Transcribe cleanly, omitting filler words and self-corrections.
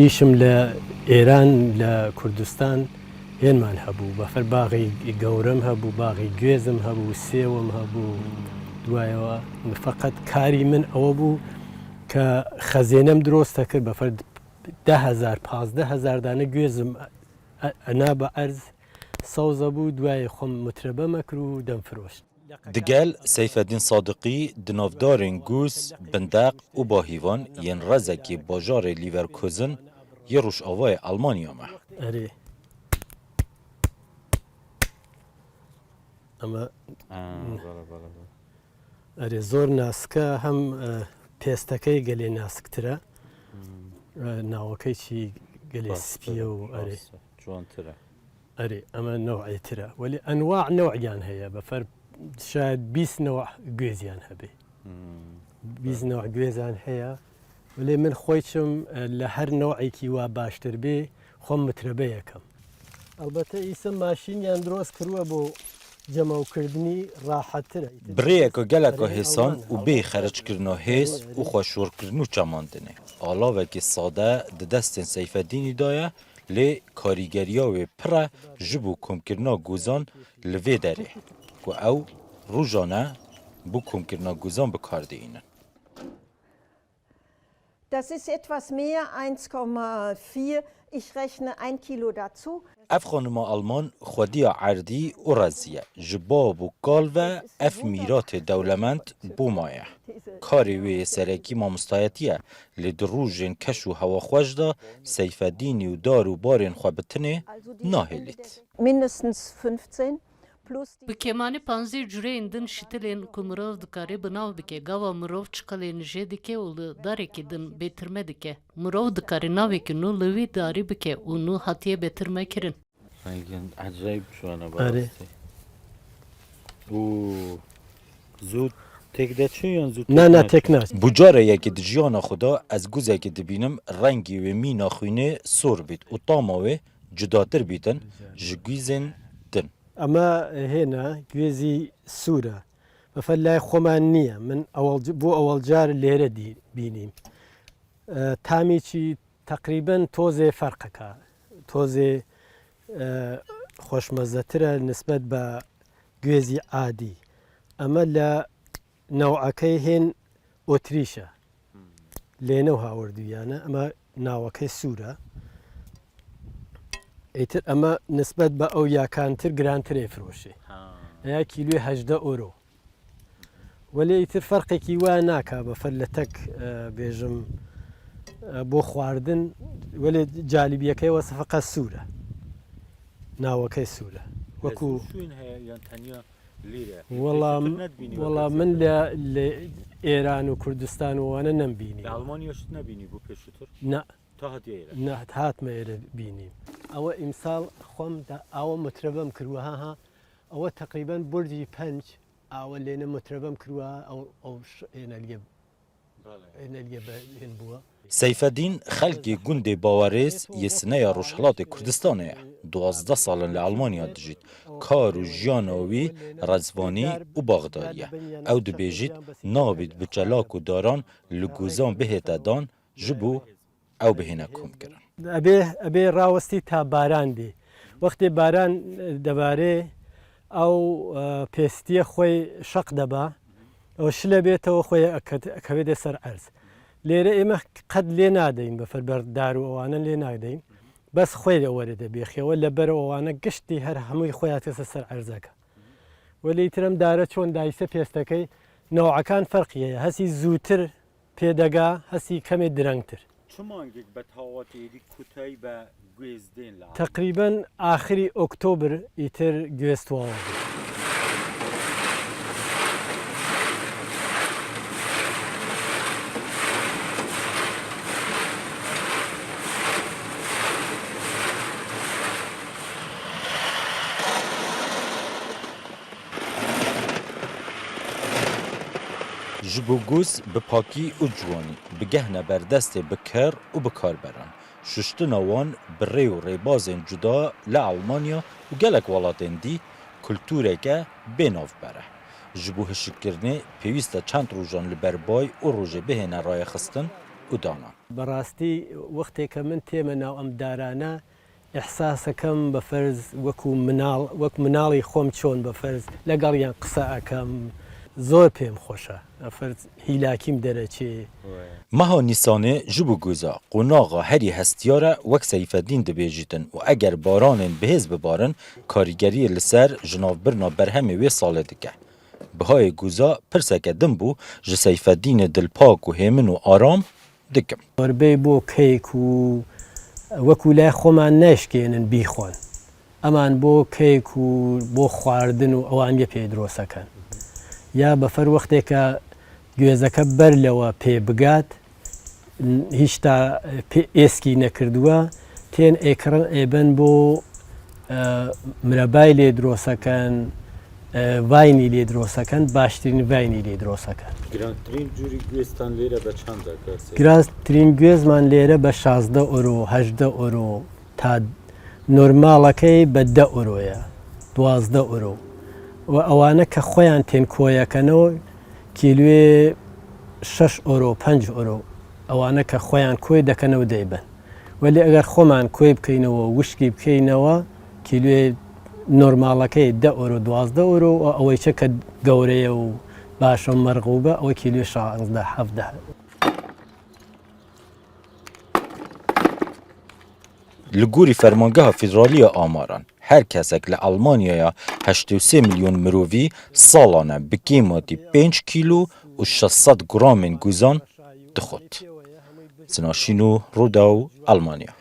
ئیشم لە ئێران لە کوردستان هێنمان هەبوو بەفەر باغی گەورەم هەبوو باغی گوێزم هەبوو سێوم هەبوو دوایەوە فقط کاری من ئەوە بوو کە خەزێنەم دروستە کرد بەفەر 10,000 دانە گوێزم ئەنا بە ئەرز سەوزە بوو دوای خۆم مترەبەمە کرد و دەمفرۆشت. Digel Seyfeddîn Sadiqî di navdarên Gûs, Bindeq û Bahîvan yên rezekê bajarê Leverkusen yê Rojavayê Almanya me. ئەرێ ئەمە ئەرێ زۆر ناسکە هەم پێستەکەی گەلێ ناسکترە ناوەکەی چی گەلێ سپیە و ئەرێ جوانترە. ئەرێ ئەمە نەوعیترە ولی ئەنواع نەوعیان هەیە بەفەر شاید 20 نەوع گوێزیان هەبێ 20 نەوع گوێزان هەیە ولی من خۆیچم لە هەر نەوعێکی وا باشتر بێ خۆم مترەبە یەکەم. ئەلبەتە ئیسە ماشینیان دروست کردووە بۆ جەمەوکردنی ڕاحەترە Birêyeka geleka hêsan û bê xerçkirina hês û xweşorkirin û çemandinê. Alavekî sade di destên Seyfeddînî da ye lê karîgeriya wê pir e ji bo komkirina gozan li vê derê ku ew rojane bû komkirina gozan bikardehînin. Das ist etwas mehr, 1,4. Ich rechne 1 Kilo dazu. Ev xanima Alman xwediya erdî û reziye. Ji bav û kal ve ev mîratê dewlemend bû maye. Karê wê yê serekî mamostayetî ye lê di rojên keş û hewaxweş da Seyfeddînî û dar û barên xwe bitinê nahêlît. Mindestens 15. Bi kemanî panzî cureyên din şitilên ku mirov dikare binav bike gava mirov çiqelên jê dike û li darekî din bêtirme dike. Mirov dikare navekî nû li wî darî bike û nû hatiye bêtirme kirin. Acayip şu ana ئەرێ Zû tek de çiyan zû نانا تێک ناچ Bû carekê di jiyana xwe da ez guzekê dibînim rengî wê mîna xwînê sor bît û tama wê cudatir bîtin ji gûzên din. ئەمە هێنا گوێزی سوورە بەفەر لای خۆمان نییە من بۆ ئەوەڵجار لێرە بینیم تامیکی تقریبەن تۆزێ فەرقەکە تۆزێ خۆشمەزەترە نسبەت بە گوێزی عادی ئەمە لە ناوعەکەی هێن ئۆتریشە لێنەو هاوردویانە ئەمە ناوەکەی سوورە ئیتر ئەمە نسبەت بە ئەو یاکانتر گرانترێ فرۆشێ یا کیلوی 18 ئۆرۆ وەلێ ئیتر فەرقێکی وایە ناکا بەفەر لە تەک بێژم بۆ خواردن وەلێ جالیبیەکەی وەسفەقە سوورە ناوەکەی سوورە وەکو وەڵام من لە ئێران و کوردستان وانە نەمبینی هاتمە ئێرە بینیم ئەوە ئیمساڵ خۆم ئەوە مترەبەم کردووەها ئەوە تقریبان برجی 5 ئاوە لێنە مترەبەم کردووە ئەو ئێنەلیە هێن بووە. Seyfeddîn xelkê gundê bawerêz yê sineya Rojhilatê Kurdistanê ye. 12 salin li Almanya dijît. Kar û jiyana wî rezvanî û baxdarî ye. Ew dibêjît nabît bi çelak û daran li gozan bihête dan ji bo ew bihêne komkirin. ئەبێ ڕاوەستی تا باران بێ وەختێ باران دەبارێ ئەو پێستیە خۆی شەق دەبا ئەو شلە بێتەوە خۆی ئەکەوێتە سەر ئەرز لێرە ئێمە قەت لێ نادەین بە فەربەردار و ئەوانە لێ نادەین بەس خۆی لەوەرە دەبێخەوە لەبەر ئەوانە گشتی هەر هەمووی خۆیاتێسە سەر ئەرزەکە وەلی ترم دارە چۆن دایسە پێستەکەی نەوعەکان فەرقیەیە هەسی زووتر پێدەگا هەسی کەمێ درەنگتر تقریبا ئاخری ئۆکتۆبر ئیتر گوێستواوە Ji bo goz bi pakî û ciwanî bigehne berdestê bi ker û bi karberan. Şuştina wan bi rê û rêbazên cuda li Almanya û gelek welatên dî kultûreke bênavber e. Ji bo hişîkirinê pêwîst e çend rojan li ber bay û rojê bihêne rayexistin و دانان. بەڕاستی وەختێک کە من تێمە ناو ئەم دارانە ئەحساسەکەم بە فەرز وەک مناڵی خۆم چۆن بە فەرز لەگەڵیان قسە ئەەکەم زۆر پێم خۆشە ئەفرز هیلاکیم دەرەچێ مەها نیسانێ ji bo goza qonaxa herî hestiyara wek Seyfeddîn dibêjîtin û eger baranên bihêz bibarin karîgeriyê li ser ji navbirina berhemê wê salê dike. Bihayê goza pirseke din bû ji Seyfeddînê dilpak û hêmin û aram dikim. وەربەی بۆ کەیک و وەکو لای خۆمان ناشکێنن بیخۆن ئەمان بۆ کەیک و بۆ خواردن و ئەوان یە پێ درۆسەکەن یا بەفەر وەختێکە گوێزەکە بەر لەوە پێ بگات هیچ تا ئێسکی نەکردووە تێن ئێکڕن ئێبن بۆ مرەبای لێ درۆسەکەن ڤاینی لێ درۆسەکەن باشترین ڤاینی لێ درۆسەکەن گرانترین جووری گوێستان لێرە بە چەندە گرانترین گوێزمان لێرە بە 16 ئۆرۆ 18 ئۆرۆ تا نۆرماڵەکەی بە 10 ئۆرۆیە 12 ئۆرۆ و ئەوانە کە خۆیان تێن کۆیەکەنەوە کیلوێ 6 ئۆرۆ 5 ئۆرۆ ئەوانە کە خۆیان کۆی دەکەنەوە دەیبن ولی ئەگەر خۆمان کۆی بکەینەوە وشکی بکەینەوە کیلوێ نۆرماڵەکەی 10 ئۆرۆ 12 ئۆرۆ ئەوەی چە کە گەورەیە و باشە مەرغوبە ئەوە کیلوێ 16 17 Li gorî fermangeha federaliya amaran her kesek li Almanyaya 83 milyon mirovî salane bi kêmatî 5 kîlo û 600 gramên guzan dixwet. Sinaşîn û Roda û Almanya.